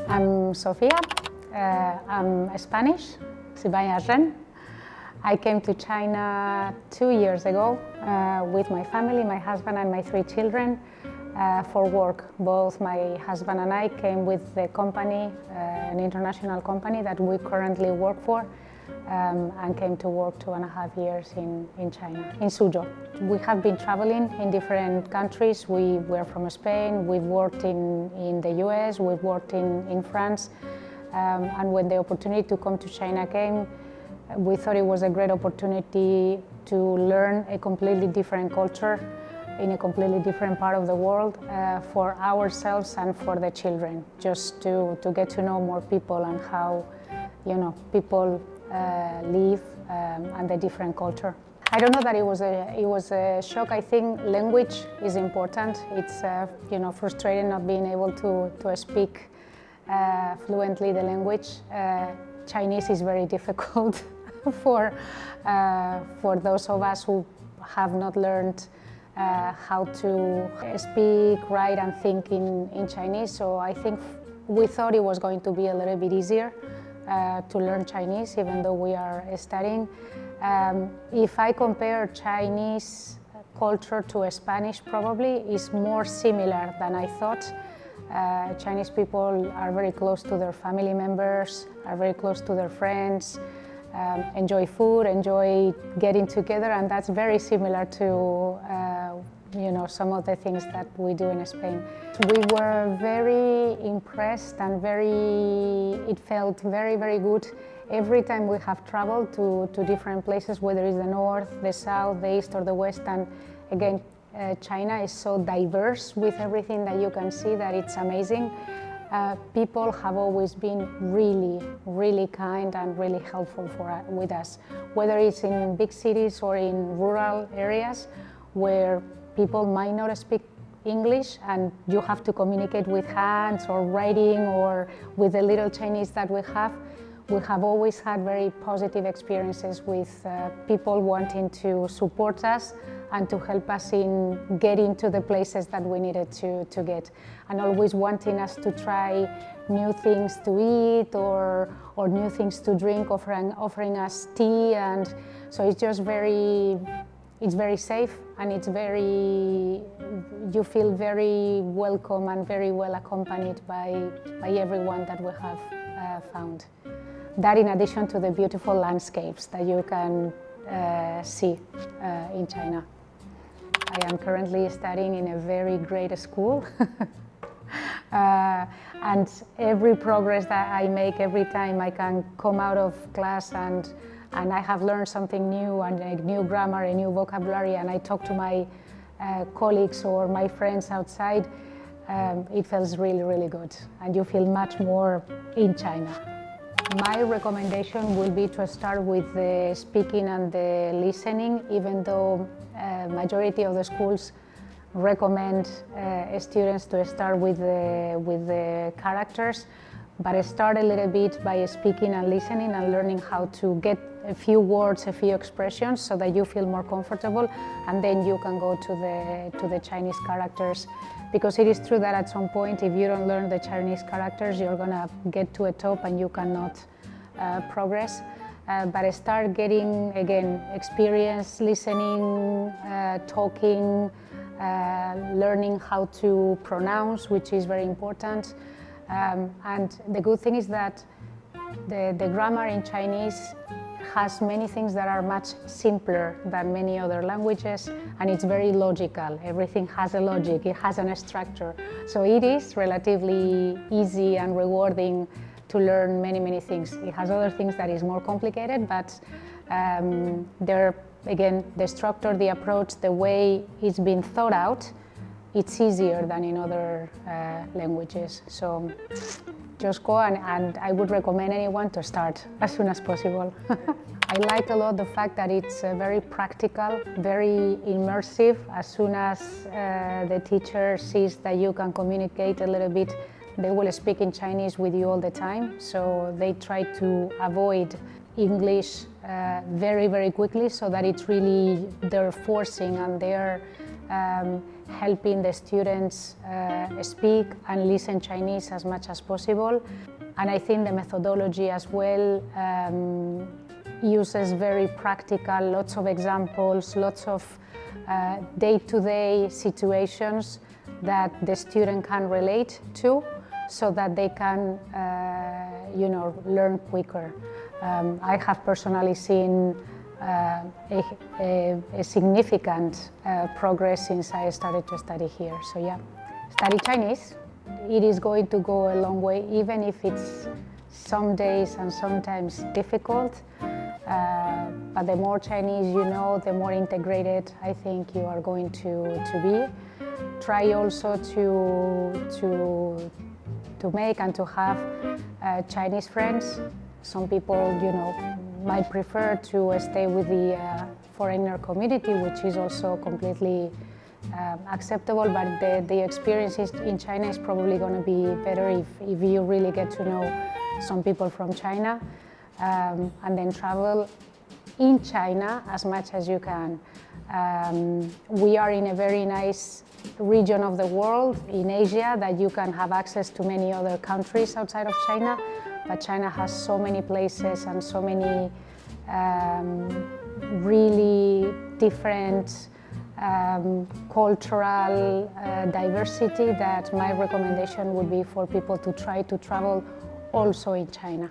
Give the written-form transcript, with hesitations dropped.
I'm Sofia. I'm Spanish, si vayan. I came to China 2 years ago with my family, my husband and my 3 children for work. Both my husband and I came with the company, an international company that we currently work for, and came to work 2.5 years in China, in Suzhou. We have been traveling in different countries. We were from Spain, we've worked in the US, we've worked in France, and when the opportunity to come to China came, we thought it was a great opportunity to learn a completely different culture in a completely different part of the world for ourselves and for the children, just to get to know more people and how, people live and the different culture. I don't know that it was a shock. I think language is important. It's frustrating not being able to speak fluently the language. Chinese is very difficult for those of us who have not learned how to speak, write and think in Chinese. So I think we thought it was going to be a little bit easier to learn Chinese, even though we are studying. If I compare Chinese culture to Spanish, probably is more similar than I thought. Chinese people are very close to their family members, are very close to their friends, enjoy food, enjoy getting together, and that's very similar to some of the things that we do in Spain. We were very impressed and it felt very, very good every time we have traveled to different places, whether it's the north, the south, the east or the west. And again, China is so diverse with everything that you can see that it's amazing. People have always been really, really kind and really helpful with us, whether it's in big cities or in rural areas where people might not speak English and you have to communicate with hands or writing or with the little Chinese that we have. We have always had very positive experiences with people wanting to support us and to help us in getting to the places that we needed to get, and always wanting us to try new things to eat or new things to drink, offering us tea. And so it's just it's very safe, and you feel very welcome and very well accompanied by everyone that we have found. That in addition to the beautiful landscapes that you can see in China. I am currently studying in a very great school and every progress that I make, every time I can come out of class and I have learned something new and a new grammar, a new vocabulary, and I talk to my colleagues or my friends outside, it feels really, really good, and you feel much more in China. My recommendation will be to start with the speaking and the listening, even though majority of the schools recommend students to start with the characters, but start a little bit by speaking and listening and learning how to get a few words, a few expressions, so that you feel more comfortable, and then you can go to the Chinese characters. Because it is true that at some point, if you don't learn the Chinese characters, you're gonna get to a top and you cannot progress. But start getting, again, experience, listening, talking, learning how to pronounce, which is very important. And the good thing is that the grammar in Chinese has many things that are much simpler than many other languages, and it's very logical. Everything has a logic, it has a structure. So it is relatively easy and rewarding to learn many, many things. It has other things that is more complicated, but again, the structure, the approach, the way it's been thought out, it's easier than in other languages. So just go, and I would recommend anyone to start as soon as possible. I like a lot the fact that it's very practical, very immersive. As soon as the teacher sees that you can communicate a little bit, they will speak in Chinese with you all the time. So they try to avoid English very, very quickly, so that it's really they're forcing and they're helping the students speak and listen Chinese as much as possible. And I think the methodology as well uses very practical, lots of examples, lots of day-to-day situations that the student can relate to, so that they can learn quicker. I have personally seen a significant progress since I started to study here. So yeah, study Chinese. It is going to go a long way, even if it's some days and sometimes difficult. But the more Chinese you know, the more integrated I think you are going to be. Try also to make and to have Chinese friends. Some people, might prefer to stay with the foreigner community, which is also completely acceptable, but the experiences in China is probably going to be better if you really get to know some people from China, and then travel in China as much as you can. We are in a very nice region of the world in Asia that you can have access to many other countries outside of China, but China has so many places and so many really different cultural diversity that my recommendation would be for people to try to travel also in China.